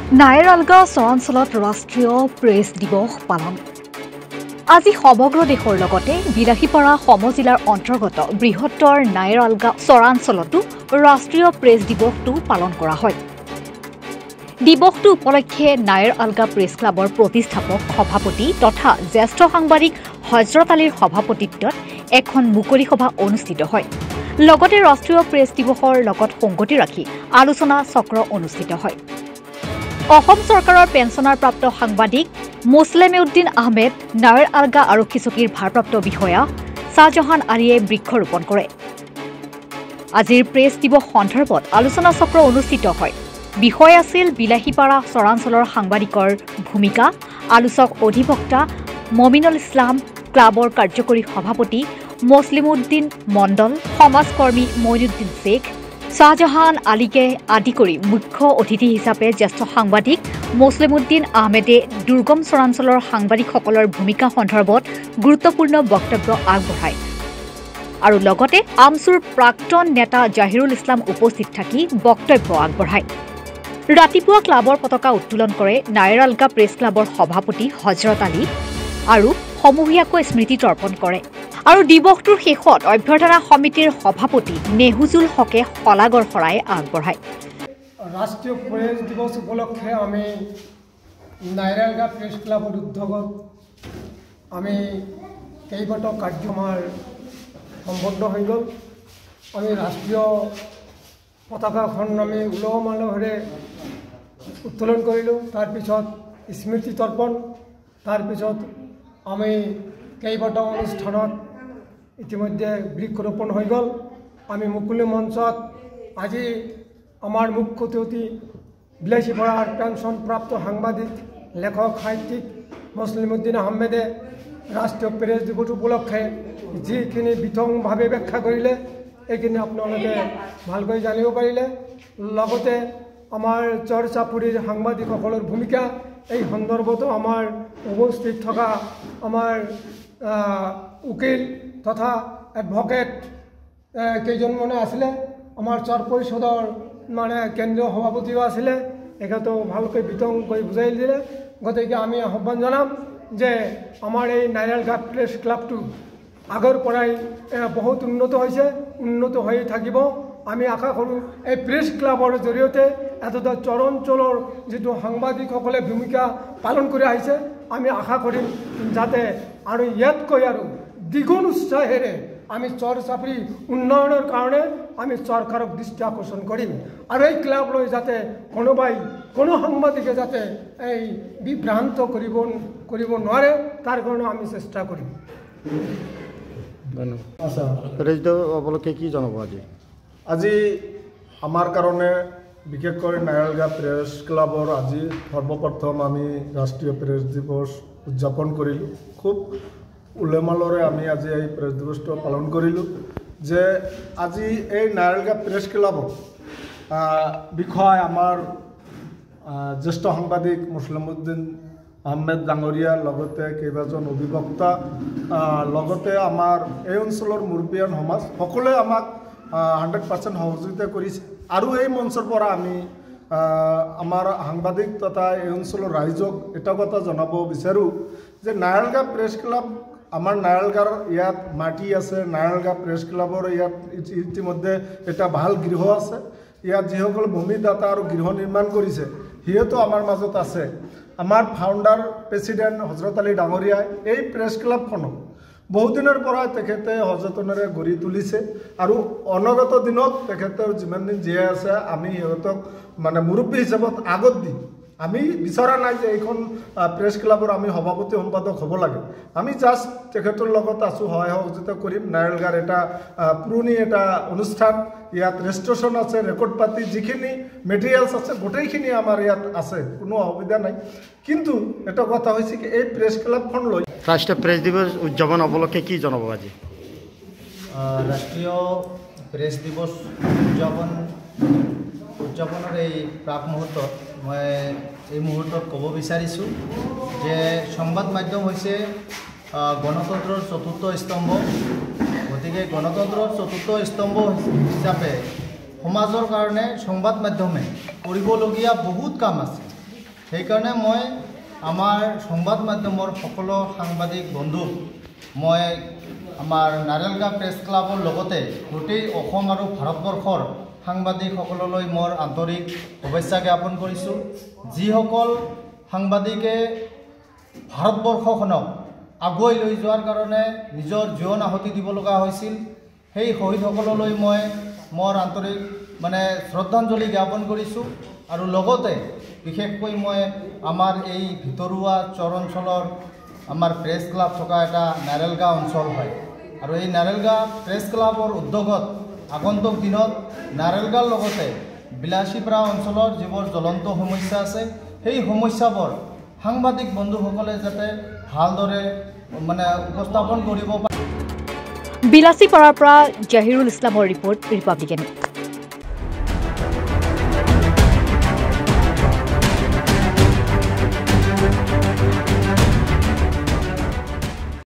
নাইৰালগা চৰাঞ্চলত ৰাষ্ট্ৰীয় প্ৰেছ দিৱস পালন। আজি সমগ্ৰ দেশৰ লগতে বিলাসীপাৰা সমজিলাৰ অন্তৰ্গত বৃহত্তৰ নাইৰালগা চৰাঞ্চলতো ৰাষ্ট্ৰীয় প্ৰেছ দিৱসটো পালন কৰা হয়। দিৱসটো উপলক্ষে নাইৰালগা প্ৰেছ ক্লাবৰ প্ৰতিষ্ঠাপক সভাপতি তথা জ্যেষ্ঠ সাংবাদিক হজৰত আলীৰ সভাপতিত্বত এখন মুকলি সভা অনুষ্ঠিত হয়। লগতে ৰাষ্ট্ৰীয় প্ৰেছ দিৱসৰ লগত সংগতি ৰাখি আলোচনা চক্ৰ অনুষ্ঠিত হয়। অসম চৰকাৰৰ পেঞ্চনাৰ প্ৰাপ্ত সাংবাদিক মোছলেমউদ্দিন আহমেদ, নাইৰালগা আৰক্ষী চকীৰ ভাৰপ্ৰাপ্ত বিষয়া শ্বাহজাহান আলীয়ে বৃক্ষৰোপণ কৰে। আজিৰ প্ৰেছ দিৱস সন্দৰ্ভত আলোচনা চক্ৰ অনুষ্ঠিত হয়। বিষয় আছিল বিলাসীপাৰা চৰাঞ্চলৰ সাংবাদিকৰ ভূমিকা। আলোচক অধিবক্তা মমিনুল ইছলাম, ক্লাবৰ কাৰ্যকৰী সভাপতি মোছলেমউদ্দিন মণ্ডল, সমাজকৰ্মী মইনুদ্দিন শেখ, শ্বাহজাহান আলীকে আদি কৰি মুখ্য অতিথি হিচাপে জ্যেষ্ঠ সাংবাদিক মোছলেমউদ্দিন আহমেদে দুৰ্গম চৰাঞ্চলৰ সাংবাদিকসকলৰ ভূমিকা সন্দৰ্ভত গুৰুত্বপূৰ্ণ বক্তব্য আগবঢ়ায়। আৰু লগতে আমছুৰ প্ৰাক্তন নেতা জাহিৰুল ইছলাম উপস্থিত থাকি বক্তব্য আগবঢ়ায়। ৰাতিপুৱা ক্লাবৰ পতাকা উত্তোলন কৰে নাইৰালগা প্ৰেছ ক্লাবৰ সভাপতি হজৰত আলী আৰু সমূহীয়াকৈ স্মৃতি তৰ্পণ কৰে। আৰু দিৱসটোৰ শেষত অভ্যৰ্থনা সমিতিৰ সভাপতি নেহুজুল হকে শলাগৰ শৰাই আগবঢ়ায়। ৰাষ্ট্ৰীয় প্ৰেছ দিৱস উপলক্ষে আমি নাইৰালগা প্ৰেছ ক্লাবৰ উদ্যোগত আমি কেইবাটাও কাৰ্য আমাৰ সম্পন্ন হৈ গ'ল। আমি ৰাষ্ট্ৰীয় পতাকাখন আমি উলহ মালহেৰে উত্তোলন কৰিলোঁ। তাৰপিছত স্মৃতি তৰ্পণ, তাৰপিছত আমি কেইবাটাও অনুষ্ঠানত ইতিমধ্যে বৃক্ষৰোপণ হৈ গ'ল। আমি মুকলি মঞ্চত আজি আমাৰ মুখ্য অতিথি বিলাসীপাৰাৰ পেঞ্চনপ্ৰাপ্ত সাংবাদিক লেখক সাহিত্যিক মোছলেমউদ্দিন আহমেদে ৰাষ্ট্ৰীয় প্ৰেছ দিৱস উপলক্ষে যিখিনি বিতংভাৱে ব্যাখ্যা কৰিলে এইখিনি আপোনালোকে ভালকৈ জানিব পাৰিলে। লগতে আমাৰ চৰচাপুৰীৰ সাংবাদিকসকলৰ ভূমিকা এই সন্দৰ্ভতো আমাৰ উপস্থিত থকা আমাৰ উকিল তথা এডভকেট কেইজনমানে আছিলে। আমাৰ চৰ পৰিষদৰ কেন্দ্ৰীয় সভাপতিও আছিলে, এখেতেও ভালকৈ বিতংকৈ বুজাই দিলে। গতিকে আমি আহ্বান জনাম যে আমাৰ এই নাইৰালগা প্ৰেছ ক্লাবটো আগৰ পৰাই বহুত উন্নত হৈছে, উন্নত হৈ থাকিব। আমি আশা কৰোঁ এই প্ৰেছ ক্লাবৰ জৰিয়তে এটা চৰাঞ্চলৰ যিটো সাংবাদিকসকলে ভূমিকা পালন কৰি আহিছে, আমি আশা কৰিম যাতে আৰু ইয়াতকৈ আৰু দ্বিগুণ উৎসাহেৰে আমি চৰচাপুৰী উন্নয়নৰ কাৰণে আমি চৰকাৰক দৃষ্টি আকৰ্ষণ কৰিম। আৰু এই ক্লাবলৈ যাতে কোনো সাংবাদিকে যাতে এই বিভ্ৰান্ত কৰিব নোৱাৰে তাৰ কাৰণে আমি চেষ্টা কৰিম। আচ্ছা, প্ৰেছ দিৱস উপলক্ষে কি জনাব আজি আমাৰ কাৰণে বিশেষকৈ নাইৰালগা প্ৰেছ ক্লাবৰ আজি সৰ্বপ্ৰথম আমি ৰাষ্ট্ৰীয় প্ৰেছ দিৱস উদযাপন কৰিলোঁ। খুব উলহ-মালহেৰে আমি আজি এই প্ৰেছ দিৱসটো পালন কৰিলোঁ। যে আজি এই নাইৰালগা প্ৰেছ ক্লাবৰ বিষয় আমাৰ জ্যেষ্ঠ সাংবাদিক মোছলেমউদ্দিন আহমেদ ডাঙৰীয়া, লগতে কেইবাজন অধিবক্তা, লগতে আমাৰ এই অঞ্চলৰ মুৰব্বীয়ান সমাজ সকলোৱে আমাক 100% সহযোগিতা কৰিছে। আৰু এই মঞ্চৰ পৰা আমি আমাৰ সাংবাদিক তথা এই অঞ্চলৰ ৰাইজক এটা কথা জনাব বিচাৰোঁ যে নাইৰালগা প্ৰেছ ক্লাব আমাৰ নাইৰালগাৰ ইয়াত মাটি আছে। নাইৰালগা প্ৰেছ ক্লাবৰ ইয়াত ইতিমধ্যে এটা ভাল গৃহ আছে। ইয়াত যিসকল ভূমিদাতা আৰু গৃহ নিৰ্মাণ কৰিছে সিহঁতো আমাৰ মাজত আছে। আমাৰ ফাউণ্ডাৰ প্ৰেছিডেণ্ট হজৰত আলী ডাঙৰীয়াই এই প্ৰেছ ক্লাবখনক বহুদিনৰ পৰা তেখেতে সযতনেৰে গঢ়ি তুলিছে। আৰু অনাগত দিনত তেখেতৰ যিমান দিন জীয়াই আছে আমি সিহঁতক মুৰব্বী হিচাপত আগত দি আমি বিচৰা নাই যে এইখন প্ৰেছ ক্লাবৰ আমি সভাপতি সম্পাদক হ'ব লাগে। আমি জাষ্ট তেখেতৰ লগত আছোঁ, সহায় সহযোগিতা কৰিম। নাইৰালগাৰ এটা পুৰণি এটা অনুষ্ঠান, ইয়াত ৰেজিষ্ট্ৰেশ্যন আছে, ৰেকৰ্ড পাতি যিখিনি মেটেৰিয়েলছ আছে গোটেইখিনি আমাৰ ইয়াত আছে, কোনো অসুবিধা নাই। কিন্তু এটা কথা হৈছে কি এই প্ৰেছ ক্লাবখন লৈ ৰাষ্ট্ৰীয় প্ৰেছ দিৱস উদযাপন উপলক্ষে কি জনাব আজি? ৰাষ্ট্ৰীয় প্ৰেছ দিৱস উদযাপনৰ এই প্ৰাক মুহূৰ্তত মই এই মুহূৰ্তত ক'ব বিচাৰিছোঁ যে সংবাদ মাধ্যম হৈছে গণতন্ত্ৰৰ চতুৰ্থ স্তম্ভ। গতিকে গণতন্ত্ৰৰ চতুৰ্থ স্তম্ভ হিচাপে সমাজৰ কাৰণে সংবাদ মাধ্যমে কৰিবলগীয়া বহুত কাম আছে। সেইকাৰণে মই আমাৰ সংবাদ মাধ্যমৰ সকলো সাংবাদিক বন্ধুক মই আমাৰ নাৰেলগা প্ৰেছ ক্লাবৰ লগতে গোটেই অসম আৰু ভাৰতবৰ্ষৰ সাংবাদিকসকললৈ মোৰ আন্তৰিক শুভেচ্ছা জ্ঞাপন কৰিছোঁ। যিসকল সাংবাদিকে ভাৰতবৰ্ষখনক আগুৱাই লৈ যোৱাৰ কাৰণে নিজৰ জীৱন আহুতি দিব লগা হৈছিল, সেই শ্বহীদসকললৈ মই মোৰ আন্তৰিক শ্ৰদ্ধাঞ্জলি জ্ঞাপন কৰিছোঁ। আৰু লগতে বিশেষকৈ মই আমাৰ এই ভিতৰুৱা চৰ অঞ্চলৰ আমাৰ প্ৰেছ ক্লাব থকা এটা নাৰেলগা অঞ্চল হয়, আৰু এই নাৰেলগা প্ৰেছ ক্লাবৰ উদ্যোগত আগন্তুক দিনত নাৰেলগাৰ লগতে বিলাসীপাৰা অঞ্চলৰ যিবোৰ জ্বলন্ত সমস্যা আছে সেই সমস্যাবোৰ সাংবাদিক বন্ধুসকলে যাতে ভালদৰে উপস্থাপন কৰিব পাৰে। বিলাসীপাৰাৰ পৰা জাহিৰুল ইছলামৰ ৰিপৰ্ট, ৰিপাব্লিক নিউজ।